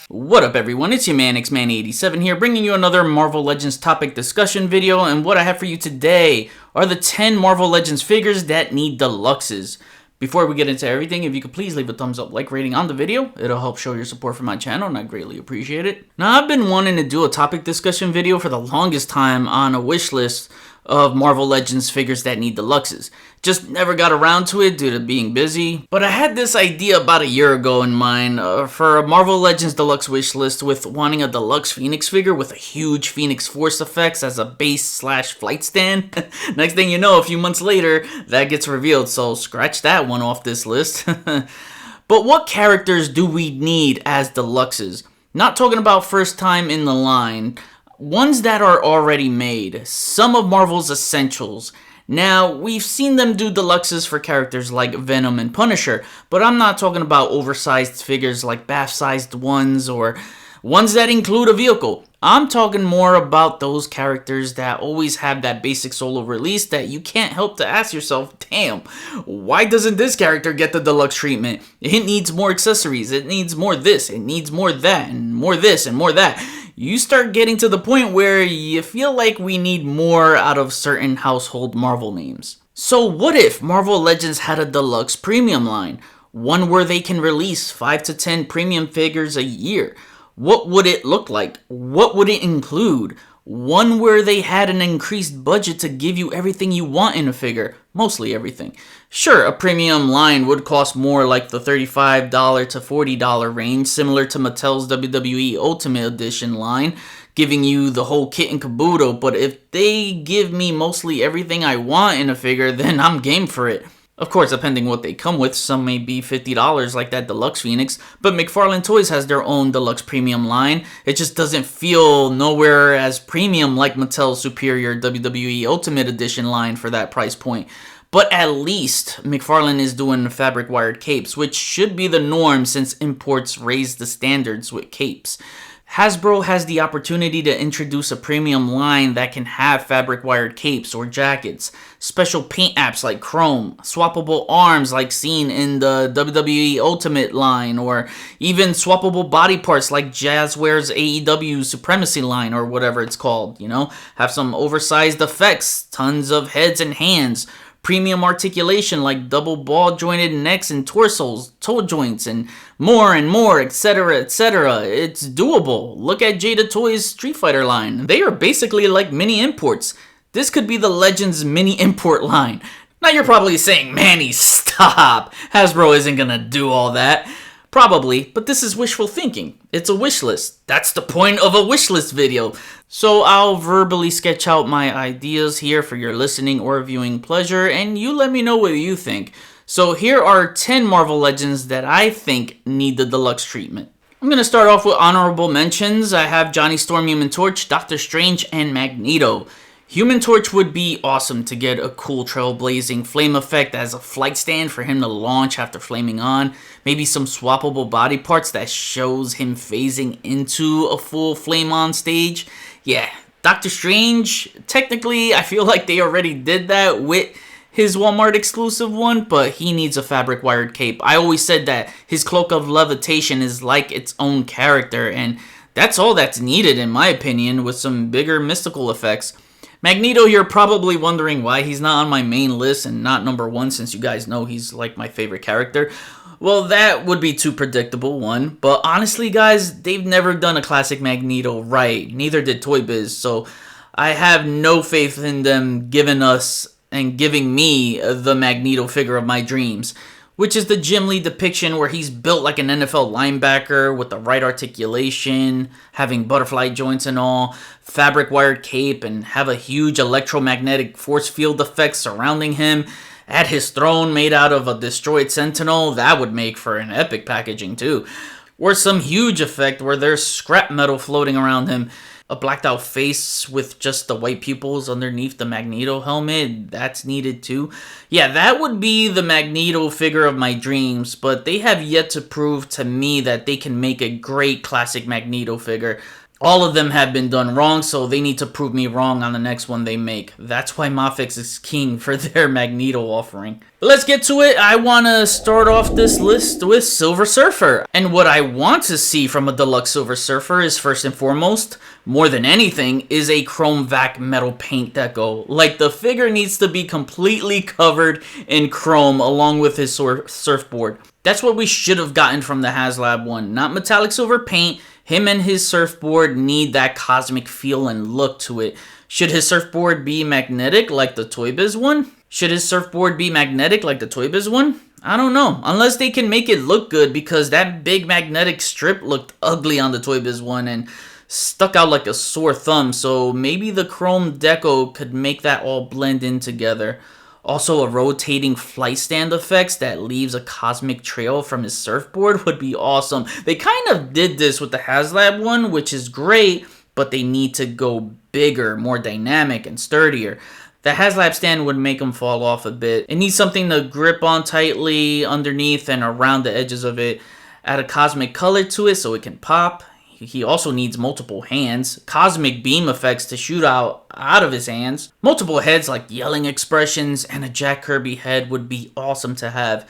What up everyone, it's your man XMan87 here, bringing you another Marvel Legends topic discussion video, and what I have for you today are the 10 Marvel Legends figures that need deluxes. Before we get into everything, if you could please leave a thumbs up, like rating on the video, it'll help show your support for my channel and I greatly appreciate it. Now I've been wanting to do a topic discussion video for the longest time on a wish list of Marvel Legends figures that need deluxes. Just never got around to it due to being busy. But I had this idea about a year ago in mind for a Marvel Legends deluxe wish list with wanting a deluxe Phoenix figure with a huge Phoenix Force effects as a base slash flight stand. Next thing you know, a few months later, that gets revealed, so scratch that one off this list. But what characters do we need as deluxes? Not talking about first time in the line. Ones that are already made, some of Marvel's essentials. Now, we've seen them do deluxes for characters like Venom and Punisher, but I'm not talking about oversized figures like bath-sized ones or ones that include a vehicle. I'm talking more about those characters that always have that basic solo release that you can't help to ask yourself, damn, why doesn't this character get the deluxe treatment? It needs more accessories, it needs more this, it needs more that, and more this and more that. You start getting to the point where you feel like we need more out of certain household Marvel names. So what if Marvel Legends had a deluxe premium line? One where they can release 5 to 10 premium figures a year. What would it look like? What would it include? One where they had an increased budget to give you everything you want in a figure. Mostly everything. Sure, a premium line would cost more, like the $35 to $40 range, similar to Mattel's WWE Ultimate Edition line, giving you the whole kit and caboodle, but if they give me mostly everything I want in a figure, then I'm game for it. Of course, depending what they come with, some may be $50 like that Deluxe Phoenix, but McFarlane Toys has their own Deluxe Premium line. It just doesn't feel nowhere as premium like Mattel's superior WWE Ultimate Edition line for that price point. But at least McFarlane is doing fabric wired capes, which should be the norm since imports raise the standards with capes. Hasbro has the opportunity to introduce a premium line that can have fabric wired capes or jackets, special paint apps like chrome, swappable arms like seen in the WWE Ultimate line, or even swappable body parts like Jazzware's AEW Supremacy line or whatever it's called, you know? Have some oversized effects, tons of heads and hands, premium articulation like double ball jointed necks and torsos, toe joints, and more, etc, etc. It's doable. Look at Jada Toys' Street Fighter line. They are basically like mini imports. This could be the Legends mini import line. Now you're probably saying, Manny, stop. Hasbro isn't gonna do all that. Probably, but this is wishful thinking. It's a wish list. That's the point of a wish list video. So I'll verbally sketch out my ideas here for your listening or viewing pleasure, and you let me know what you think. So here are 10 Marvel Legends that I think need the deluxe treatment. I'm going to start off with honorable mentions. I have Johnny Storm, Human Torch, Doctor Strange, and Magneto. Human Torch would be awesome to get a cool trailblazing flame effect as a flight stand for him to launch after flaming on. Maybe some swappable body parts that shows him phasing into a full flame on stage. Yeah, Doctor Strange, technically I feel like they already did that with his Walmart exclusive one, but he needs a fabric wired cape. I always said that his Cloak of Levitation is like its own character, and that's all that's needed in my opinion, with some bigger mystical effects. Magneto, you're probably wondering why he's not on my main list and not number one, since you guys know he's like my favorite character. Well, that would be too predictable, one. But honestly, guys, they've never done a classic Magneto right. Neither did Toy Biz, so I have no faith in them giving us and giving me the Magneto figure of my dreams, which is the Jim Lee depiction where he's built like an NFL linebacker with the right articulation, having butterfly joints and all, fabric wired cape, and have a huge electromagnetic force field effect surrounding him. Add his throne made out of a destroyed Sentinel, that would make for an epic packaging too. Or some huge effect where there's scrap metal floating around him. A blacked out face with just the white pupils underneath the Magneto helmet, that's needed too. Yeah, that would be the Magneto figure of my dreams, but they have yet to prove to me that they can make a great classic Magneto figure. All of them have been done wrong, so they need to prove me wrong on the next one they make. That's why Mafex is king for their Magneto offering. But let's get to it. I want to start off this list with Silver Surfer. And what I want to see from a deluxe Silver Surfer is, first and foremost, more than anything, is a chrome vac metal paint deco. Like, the figure needs to be completely covered in chrome along with his surfboard. That's what we should have gotten from the HasLab one. Not metallic silver paint. Him and his surfboard need that cosmic feel and look to it. Should his surfboard be magnetic like the Toy Biz one? Should his surfboard be magnetic like the Toy Biz one? I don't know. Unless they can make it look good, because that big magnetic strip looked ugly on the Toy Biz one and stuck out like a sore thumb. So maybe the chrome deco could make that all blend in together. Also, a rotating flight stand effects that leaves a cosmic trail from his surfboard would be awesome. They kind of did this with the HasLab one, which is great, but they need to go bigger, more dynamic, and sturdier. The HasLab stand would make him fall off a bit. It needs something to grip on tightly underneath and around the edges of it. Add a cosmic color to it so it can pop. He also needs multiple hands, cosmic beam effects to shoot out of his hands, multiple heads like yelling expressions, and a Jack Kirby head would be awesome to have.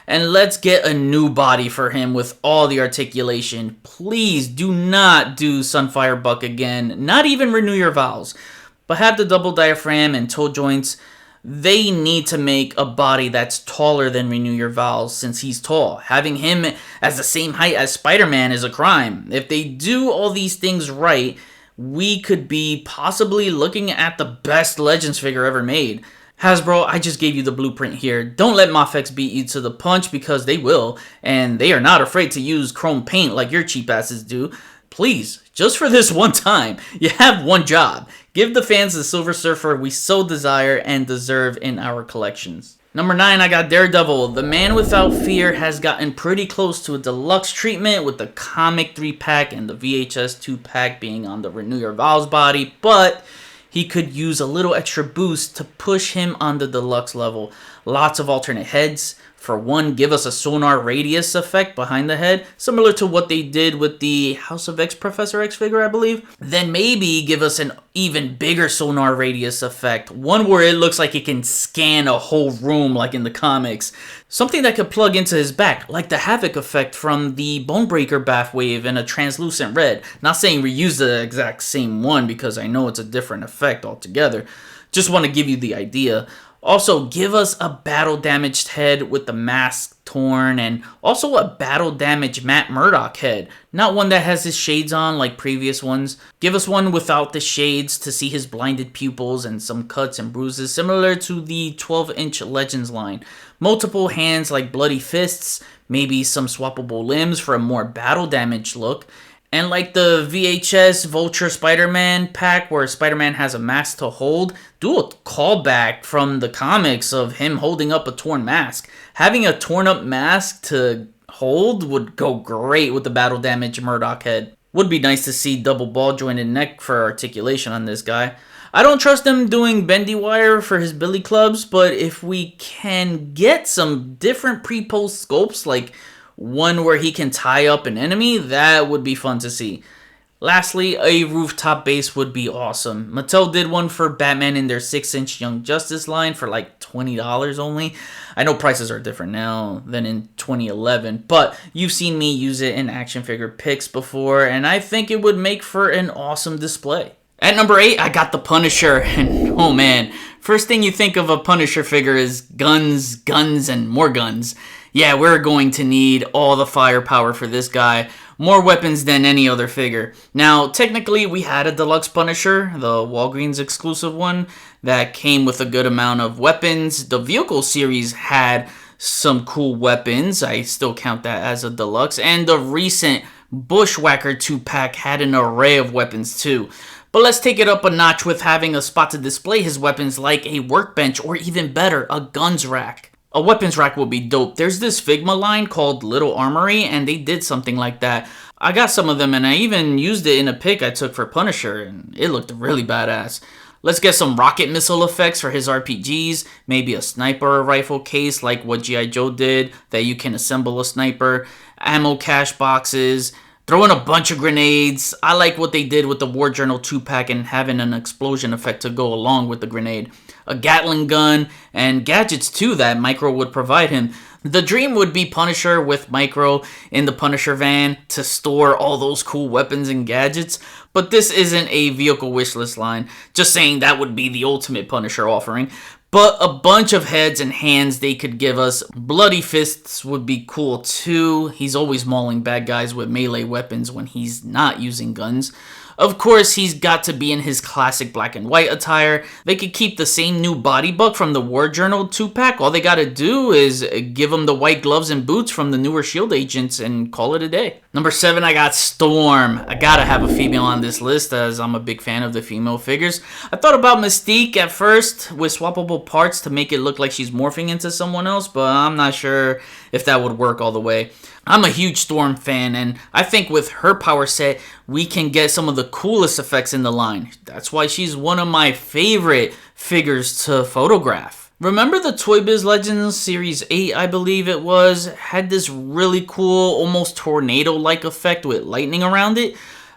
And let's get a new body for him with all the articulation. Please do not do Sunfire Buck again, not even Renew Your Vows, but have the double diaphragm and toe joints. They need to make a body that's taller than Renew Your Vows, since he's tall. Having him as the same height as Spider-Man is a crime. If they do all these things right, we could be possibly looking at the best Legends figure ever made. Hasbro, I just gave you the blueprint here. Don't let Mafex beat you to the punch, because they will, and they are not afraid to use chrome paint like your cheap asses do. Please, just for this one time, you have one job. Give the fans the Silver Surfer we so desire and deserve in our collections. Number 9, I got Daredevil. The Man Without Fear has gotten pretty close to a deluxe treatment, with the comic 3-pack and the VHS 2-pack being on the Renew Your Vows body, but he could use a little extra boost to push him on the deluxe level. Lots of alternate heads. For one, give us a sonar radius effect behind the head, similar to what they did with the House of X Professor X figure, I believe. Then maybe give us an even bigger sonar radius effect, one where it looks like it can scan a whole room like in the comics. Something that could plug into his back, like the Havoc effect from the Bonebreaker Bath Wave in a translucent red. Not saying reuse the exact same one, because I know it's a different effect altogether. Just want to give you the idea. Also, give us a battle-damaged head with the mask torn, and also a battle-damaged Matt Murdock head. Not one that has his shades on like previous ones. Give us one without the shades to see his blinded pupils and some cuts and bruises, similar to the 12-inch Legends line. Multiple hands like bloody fists, maybe some swappable limbs for a more battle-damaged look. And like the VHS Vulture Spider-Man pack where Spider-Man has a mask to hold, do a callback from the comics of him holding up a torn mask. Having a torn up mask to hold would go great with the battle damage Murdock head. Would be nice to see double ball jointed neck for articulation on this guy. I don't trust him doing bendy wire for his billy clubs, but if we can get some different pre-post sculpts, like one where he can tie up an enemy, that would be fun to see. Lastly, a rooftop base would be awesome. Mattel did one for Batman in their 6-inch Young Justice line for like $20 only. I know prices are different now than in 2011, but you've seen me use it in action figure picks before, and I think it would make for an awesome display. At number 8, I got the Punisher, and oh man, first thing you think of a Punisher figure is guns, guns, and more guns. Yeah, we're going to need all the firepower for this guy. More weapons than any other figure. Now, technically, we had a Deluxe Punisher, the Walgreens exclusive one, that came with a good amount of weapons. The Vehicle series had some cool weapons. I still count that as a Deluxe. And the recent Bushwhacker 2-pack had an array of weapons too. But let's take it up a notch with having a spot to display his weapons like a workbench, or even better, a guns rack. A weapons rack will be dope. There's this Figma line called Little Armory, and they did something like that. I got some of them, and I even used it in a pic I took for Punisher, and it looked really badass. Let's get some rocket missile effects for his RPGs, maybe a sniper rifle case like what G.I. Joe did, that you can assemble a sniper, ammo cache boxes, Throw in a bunch of grenades. I like what they did with the War Journal 2-pack and having an explosion effect to go along with the grenade. A Gatling gun, and gadgets too that Micro would provide him. The dream would be Punisher with Micro in the Punisher van to store all those cool weapons and gadgets, but this isn't a vehicle wishlist line. Just saying that would be the ultimate Punisher offering. But a bunch of heads and hands they could give us. Bloody fists would be cool too. He's always mauling bad guys with melee weapons when he's not using guns. Of course, he's got to be in his classic black and white attire. They could keep the same new body buck from the War Journal 2-pack. All they gotta do is give him the white gloves and boots from the newer S.H.I.E.L.D. agents and call it a day. Number 7, I got Storm. I gotta have a female on this list as I'm a big fan of the female figures. I thought about Mystique at first with swappable parts to make it look like she's morphing into someone else, but I'm not sure if that would work all the way. I'm a huge Storm fan, and I think with her power set, we can get some of the coolest effects in the line. That's why she's one of my favorite figures to photograph. Remember the Toy Biz Legends Series 8, I believe it was, had this really cool, almost tornado-like effect with lightning around it?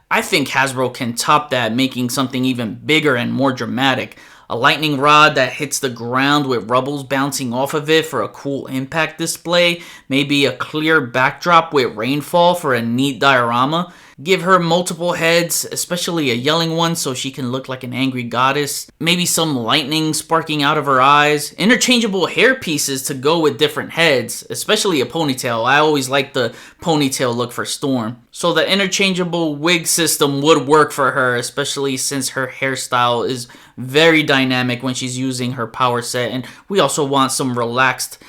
I think Hasbro can top that, making something even bigger and more dramatic. A lightning rod that hits the ground with rubbles bouncing off of it for a cool impact display. Maybe a clear backdrop with rainfall for a neat diorama. Give her multiple heads, especially a yelling one so she can look like an angry goddess. Maybe some lightning sparking out of her eyes. Interchangeable hair pieces to go with different heads, especially a ponytail. I always like the ponytail look for Storm. So the interchangeable wig system would work for her, especially since her hairstyle is very dynamic when she's using her power set. And we also want some relaxed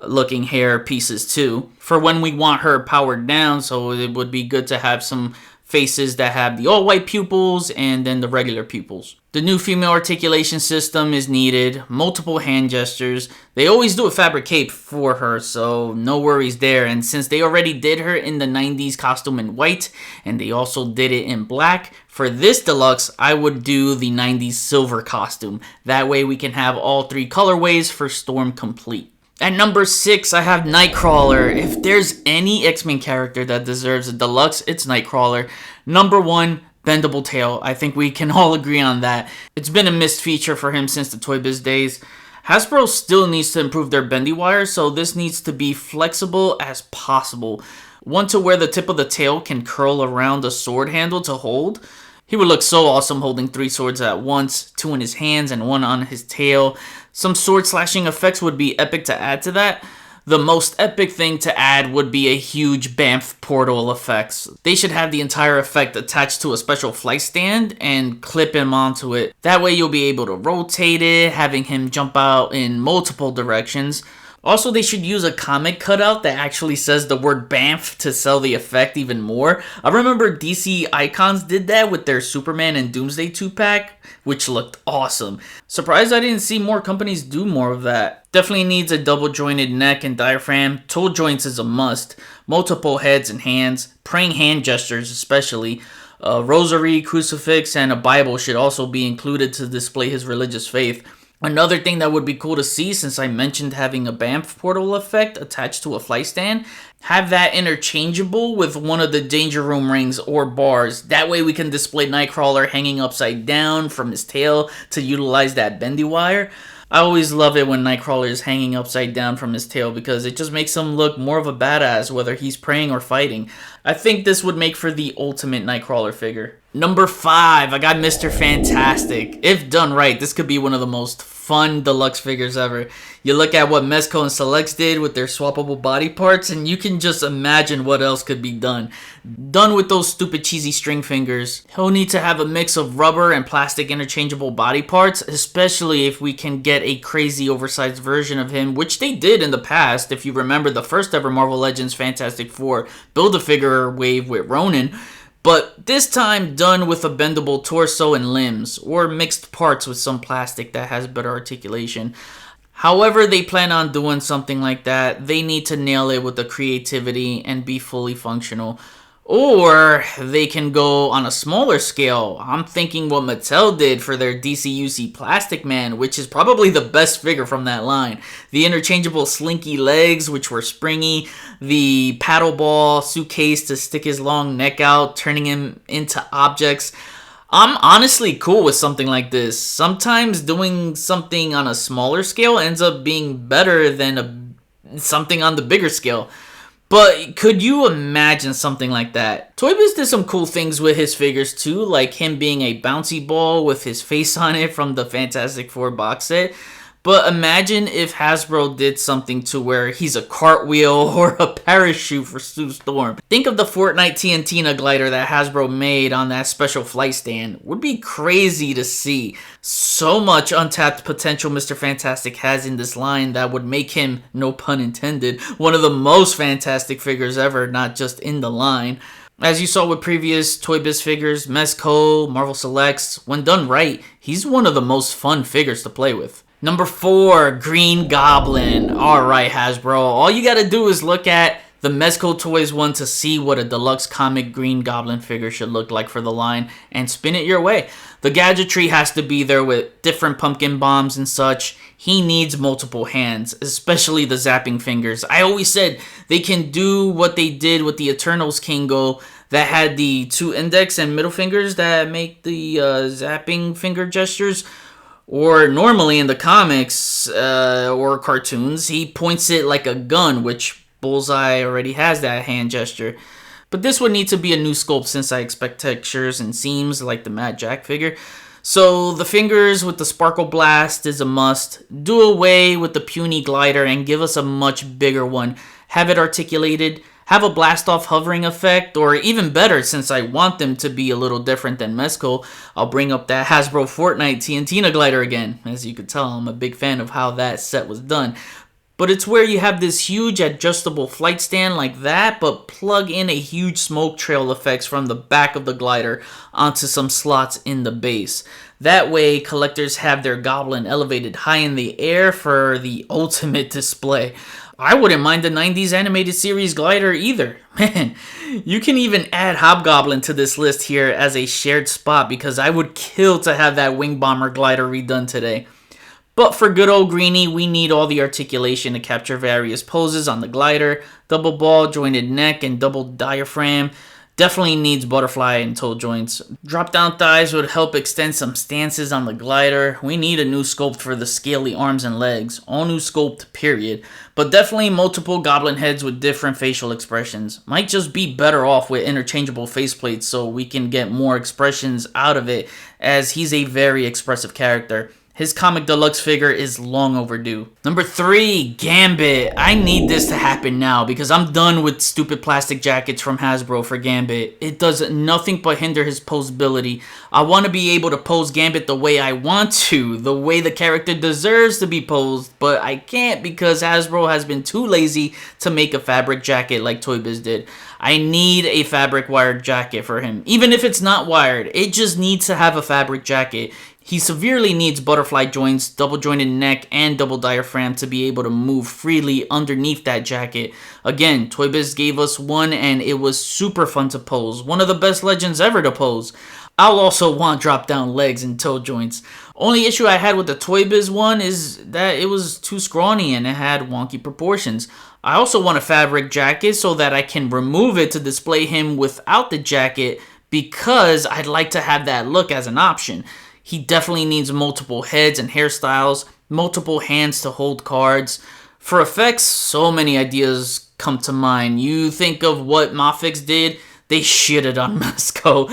looking hair pieces too for when we want her powered down, so it would be good to have some faces that have the all white pupils and then the regular pupils. The new female articulation system is needed, multiple hand gestures. They always do a fabric cape for her, so no worries there. And since they already did her in the 90s costume in white and they also did it in black, for this deluxe I would do the 90s silver costume. That way we can have all 3 colorways for Storm complete. At number 6, I have Nightcrawler. If there's any X-Men character that deserves a deluxe, it's Nightcrawler. Number 1, bendable tail. I think we can all agree on that. It's been a missed feature for him since the Toy Biz days. Hasbro still needs to improve their bendy wire, so this needs to be flexible as possible. One to where the tip of the tail can curl around a sword handle to hold. He would look so awesome holding 3 swords at once, 2 in his hands and 1 on his tail. Some sword slashing effects would be epic to add to that. The most epic thing to add would be a huge BAMF portal effects. They should have the entire effect attached to a special flight stand and clip him onto it. That way you'll be able to rotate it, having him jump out in multiple directions. Also, they should use a comic cutout that actually says the word BAMF to sell the effect even more. I remember DC Icons did that with their Superman and Doomsday 2-pack, which looked awesome. Surprised I didn't see more companies do more of that. Definitely needs a double jointed neck and diaphragm. Toe joints is a must. Multiple heads and hands. Praying hand gestures especially. A rosary, crucifix, and a Bible should also be included to display his religious faith. Another thing that would be cool to see, since I mentioned having a BAMF portal effect attached to a flight stand, have that interchangeable with one of the Danger Room rings or bars. That way we can display Nightcrawler hanging upside down from his tail to utilize that bendy wire. I always love it when Nightcrawler is hanging upside down from his tail because it just makes him look more of a badass whether he's praying or fighting. I think this would make for the ultimate Nightcrawler figure. Number 5, I got Mr. Fantastic. If done right, this could be one of the most fun deluxe figures ever. You look at what Mezco and Selects did with their swappable body parts and you can just imagine what else could be done. Done with those stupid cheesy string fingers. He'll need to have a mix of rubber and plastic interchangeable body parts, especially if we can get a crazy oversized version of him, which they did in the past. If you remember the first ever Marvel Legends Fantastic Four Build-A-Figure wave with Ronin. But this time done with a bendable torso and limbs, or mixed parts with some plastic that has better articulation. However they plan on doing something like that, they need to nail it with the creativity and be fully functional. Or they can go on a smaller scale. I'm thinking what Mattel did for their DCUC Plastic Man, which is probably the best figure from that line. The interchangeable slinky legs, which were springy. The paddle ball suitcase to stick his long neck out, turning him into objects. I'm honestly cool with something like this. Sometimes doing something on a smaller scale ends up being better than something on the bigger scale. But could you imagine something like that? Toy Biz did some cool things with his figures too, like him being a bouncy ball with his face on it from the Fantastic Four box set. But imagine if Hasbro did something to where he's a cartwheel or a parachute for Sue Storm. Think of the Fortnite TNT glider that Hasbro made on that special flight stand. Would be crazy to see. So much untapped potential Mr. Fantastic has in this line that would make him, no pun intended, one of the most fantastic figures ever, not just in the line. As you saw with previous Toy Biz figures, Mezco, Marvel Selects, when done right, he's one of the most fun figures to play with. Number 4, Green Goblin. Alright, Hasbro, all you gotta do is look at the Mezco Toys one to see what a deluxe comic Green Goblin figure should look like for the line, and spin it your way. The gadgetry has to be there with different pumpkin bombs and such. He needs multiple hands, especially the zapping fingers. I always said they can do what they did with the Eternals Kingo that had the 2 index and middle fingers that make the zapping finger gestures. Or normally in the comics or cartoons, he points it like a gun, which Bullseye already has that hand gesture. But this would need to be a new sculpt since I expect textures and seams like the Mad Jack figure. So the fingers with the Sparkle Blast is a must. Do away with the puny glider and give us a much bigger one. Have it articulated. Have a blast off hovering effect, or even better, since I want them to be a little different than Mezco, I'll bring up that Hasbro Fortnite TNT glider again. As you could tell, I'm a big fan of how that set was done. But it's where you have this huge adjustable flight stand like that, but plug in a huge smoke trail effects from the back of the glider onto some slots in the base. That way, collectors have their Goblin elevated high in the air for the ultimate display. I wouldn't mind the 90s animated series glider either. Man, you can even add Hobgoblin to this list here as a shared spot because I would kill to have that Wing Bomber glider redone today. But for good old Greenie, we need all the articulation to capture various poses on the glider, double ball jointed neck and double diaphragm. Definitely needs butterfly and toe joints. Drop down thighs would help extend some stances on the glider. We need a new sculpt for the scaly arms and legs. All new sculpt, period. But definitely multiple goblin heads with different facial expressions. Might just be better off with interchangeable faceplates so we can get more expressions out of it, as he's a very expressive character. His comic deluxe figure is long overdue. Number 3, Gambit. I need this to happen now because I'm done with stupid plastic jackets from Hasbro for Gambit. It does nothing but hinder his posability. I want to be able to pose Gambit the way I want to, the way the character deserves to be posed, but I can't because Hasbro has been too lazy to make a fabric jacket like Toy Biz did. I need a fabric wired jacket for him. Even if it's not wired, it just needs to have a fabric jacket. He severely needs butterfly joints, double jointed neck, and double diaphragm to be able to move freely underneath that jacket. Again, Toy Biz gave us one and it was super fun to pose. One of the best legends ever to pose. I'll also want drop down legs and toe joints. Only issue I had with the Toy Biz one is that it was too scrawny and it had wonky proportions. I also want a fabric jacket so that I can remove it to display him without the jacket because I'd like to have that look as an option. He definitely needs multiple heads and hairstyles, multiple hands to hold cards. For effects, so many ideas come to mind. You think of what Mafix did, they shitted on Mezco.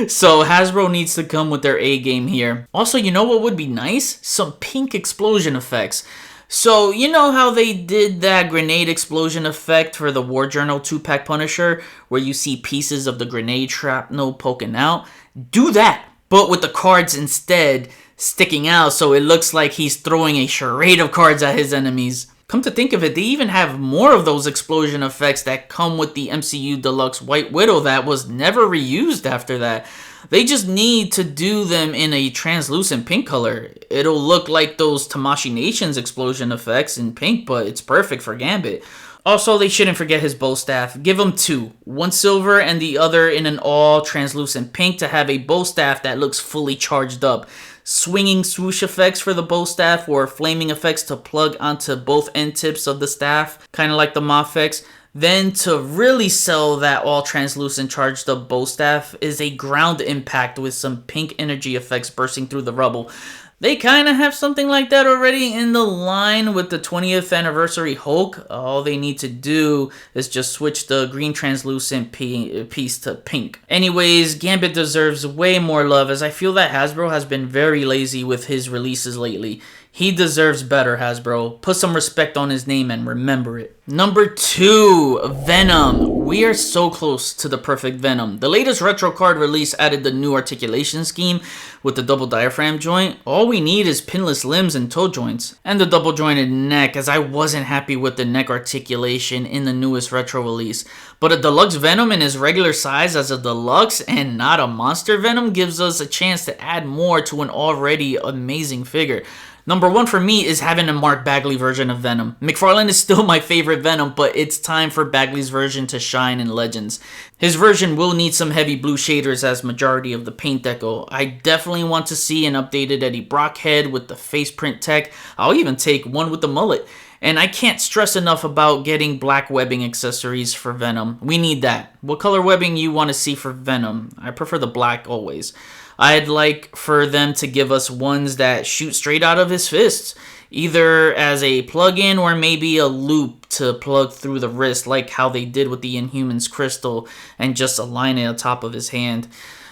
So Hasbro needs to come with their A game here. Also, you know what would be nice? Some pink explosion effects. So, you know how they did that grenade explosion effect for the War Journal 2-pack Punisher, where you see pieces of the grenade shrapnel poking out? Do that, but with the cards instead sticking out so it looks like he's throwing a charade of cards at his enemies. Come to think of it, they even have more of those explosion effects that come with the MCU Deluxe White Widow that was never reused after that. They just need to do them in a translucent pink color. It'll look like those Tamashii Nations explosion effects in pink, but it's perfect for Gambit. Also, they shouldn't forget his bow staff. Give him two. One silver and the other in an all translucent pink to have a bow staff that looks fully charged up. Swinging swoosh effects for the bow staff or flaming effects to plug onto both end tips of the staff, kind of like the Mafex. Then to really sell that all translucent charged up bow staff is a ground impact with some pink energy effects bursting through the rubble. They kind of have something like that already in the line with the 20th anniversary Hulk. All they need to do is just switch the green translucent piece to pink. Anyways, Gambit deserves way more love, as I feel that Hasbro has been very lazy with his releases lately. He deserves better, Hasbro. Put some respect on his name and remember it. Number 2, Venom. We are so close to the perfect Venom. The latest retro card release added the new articulation scheme with the double diaphragm joint. All we need is pinless limbs and toe joints. And the double jointed neck, as I wasn't happy with the neck articulation in the newest retro release. But a deluxe Venom in his regular size as a deluxe and not a monster Venom gives us a chance to add more to an already amazing figure. Number 1 for me is having a Mark Bagley version of Venom. McFarlane is still my favorite Venom, but it's time for Bagley's version to shine in Legends. His version will need some heavy blue shaders as majority of the paint deco. I definitely want to see an updated Eddie Brock head with the face print tech. I'll even take one with the mullet. And I can't stress enough about getting black webbing accessories for Venom. We need that. What color webbing you want to see for Venom? I prefer the black always. I'd like for them to give us ones that shoot straight out of his fists, either as a plug-in or maybe a loop to plug through the wrist, like how they did with the Inhumans crystal, and just align it on top of his hand.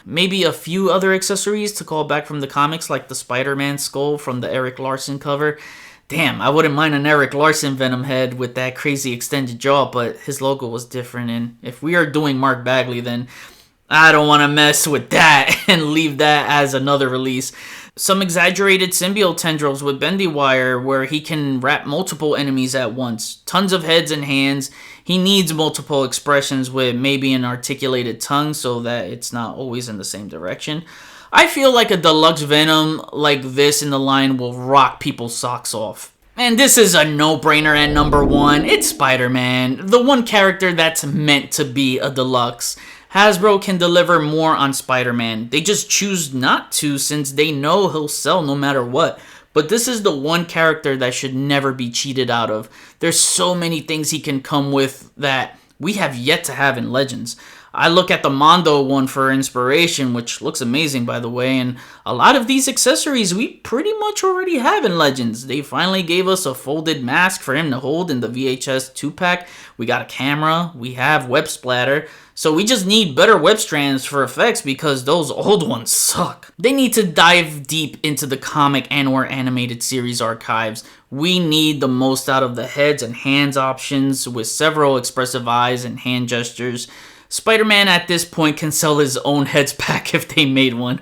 Maybe a few other accessories to call back from the comics, like the Spider-Man skull from the Eric Larson cover. Damn, I wouldn't mind an Eric Larson Venom head with that crazy extended jaw, but his logo was different, and if we are doing Mark Bagley, then I don't want to mess with that and leave that as another release. Some exaggerated symbiote tendrils with bendy wire where he can wrap multiple enemies at once. Tons of heads and hands. He needs multiple expressions with maybe an articulated tongue so that it's not always in the same direction. I feel like a deluxe Venom like this in the line will rock people's socks off. And this is a no-brainer at number 1. It's Spider-Man, the one character that's meant to be a deluxe. Hasbro can deliver more on Spider-Man. They just choose not to since they know he'll sell no matter what. But this is the one character that should never be cheated out of. There's so many things he can come with that we have yet to have in Legends. I look at the Mondo one for inspiration, which looks amazing by the way, and a lot of these accessories we pretty much already have in Legends. They finally gave us a folded mask for him to hold in the VHS 2-pack. We got a camera, we have web splatter, so we just need better web strands for effects because those old ones suck. They need to dive deep into the comic and or animated series archives. We need the most out of the heads and hands options with several expressive eyes and hand gestures. Spider-Man at this point can sell his own heads pack if they made one.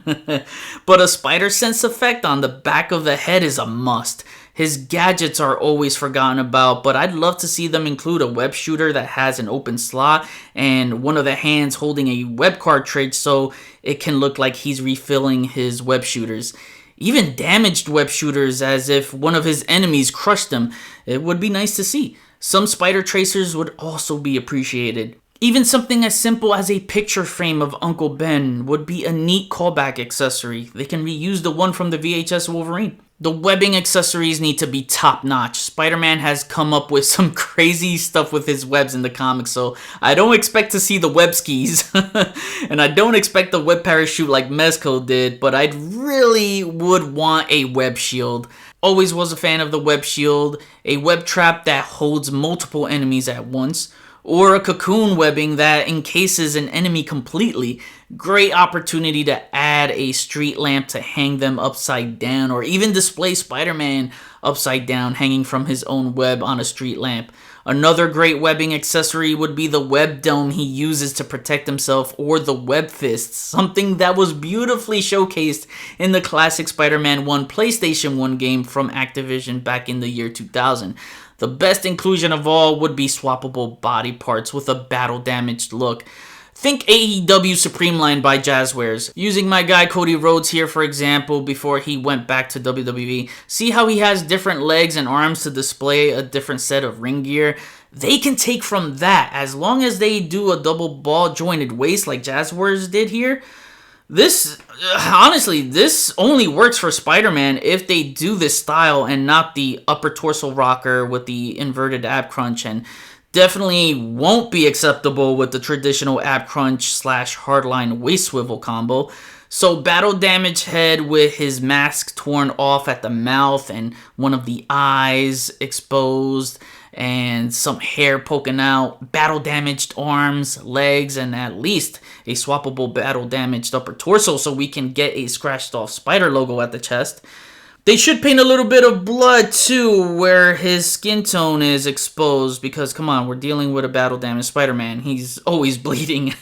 But a spider sense effect on the back of the head is a must. His gadgets are always forgotten about, but I'd love to see them include a web shooter that has an open slot and one of the hands holding a web cartridge so it can look like he's refilling his web shooters. Even damaged web shooters as if one of his enemies crushed him. It would be nice to see. Some spider tracers would also be appreciated. Even something as simple as a picture frame of Uncle Ben would be a neat callback accessory. They can reuse the one from the VHS Wolverine. The webbing accessories need to be top notch. Spider-Man has come up with some crazy stuff with his webs in the comics, so I don't expect to see the web skis. And I don't expect the web parachute like Mezco did, but I really would want a web shield. Always was a fan of the web shield, a web trap that holds multiple enemies at once, or a cocoon webbing that encases an enemy completely. Great opportunity to add a street lamp to hang them upside down, or even display Spider-Man upside down hanging from his own web on a street lamp. Another great webbing accessory would be the web dome he uses to protect himself, or the web fists, something that was beautifully showcased in the classic Spider-Man 1 PlayStation 1 game from Activision back in the year 2000. The best inclusion of all would be swappable body parts with a battle-damaged look. Think AEW Supreme line by Jazzwares. Using my guy Cody Rhodes here for example before he went back to WWE. See how he has different legs and arms to display a different set of ring gear? They can take from that as long as they do a double ball jointed waist like Jazzwares did here. This, honestly, this only works for Spider-Man if they do this style and not the upper torso rocker with the inverted ab crunch, and definitely won't be acceptable with the traditional ab crunch / hardline waist swivel combo. So battle damage head with his mask torn off at the mouth and one of the eyes exposed and some hair poking out, battle damaged arms, legs, and at least a swappable battle damaged upper torso so we can get a scratched off spider logo at the chest. They should paint a little bit of blood too where his skin tone is exposed because, come on, we're dealing with a battle damaged Spider-Man. He's always bleeding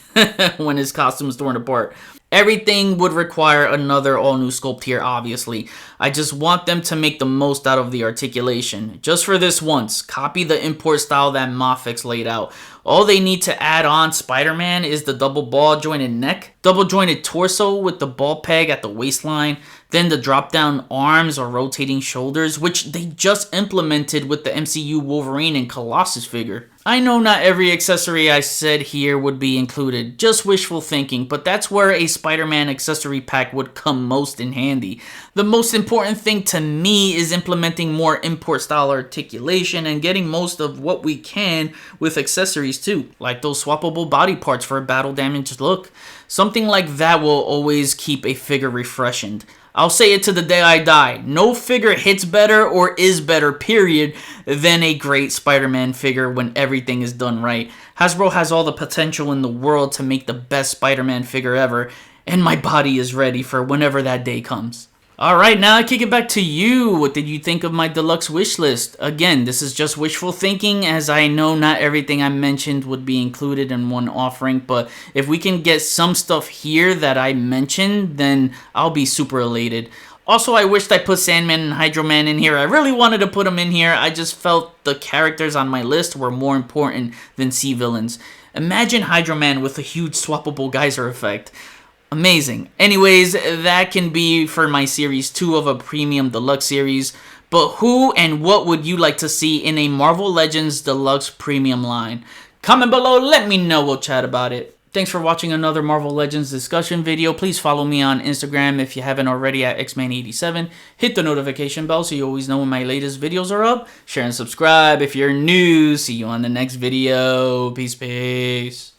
when his costume is torn apart. Everything would require another all-new sculpt here, obviously. I just want them to make the most out of the articulation. Just for this once, copy the import style that Moffick's laid out. All they need to add on Spider-Man is the double ball jointed neck, double jointed torso with the ball peg at the waistline, then the drop down arms or rotating shoulders, which they just implemented with the MCU Wolverine and Colossus figure. I know not every accessory I said here would be included, just wishful thinking, but that's where a Spider-Man accessory pack would come most in handy. The most important thing to me is implementing more import style articulation and getting most of what we can with accessories too, like those swappable body parts for a battle damaged look. Something like that will always keep a figure refreshed. I'll say it to the day I die. No figure hits better or is better, period, than a great Spider-Man figure when everything is done right. Hasbro has all the potential in the world to make the best Spider-Man figure ever, and my body is ready for whenever that day comes. Alright, now I kick it back to you. What did you think of my deluxe wish list? Again, this is just wishful thinking, as I know not everything I mentioned would be included in one offering, but if we can get some stuff here that I mentioned, then I'll be super elated. Also, I wished I put Sandman and Hydro Man in here. I really wanted to put them in here. I just felt the characters on my list were more important than C-villains. Imagine Hydro Man with a huge swappable geyser effect. Amazing. Anyways, that can be for my series 2 of a premium deluxe series. But who and what would you like to see in a Marvel Legends Deluxe premium line? Comment below, let me know, we'll chat about it. Thanks for watching another Marvel Legends discussion video. Please follow me on Instagram if you haven't already at xman87. Hit the notification bell so you always know when my latest videos are up. Share and subscribe if you're new. See you on the next video. Peace, peace.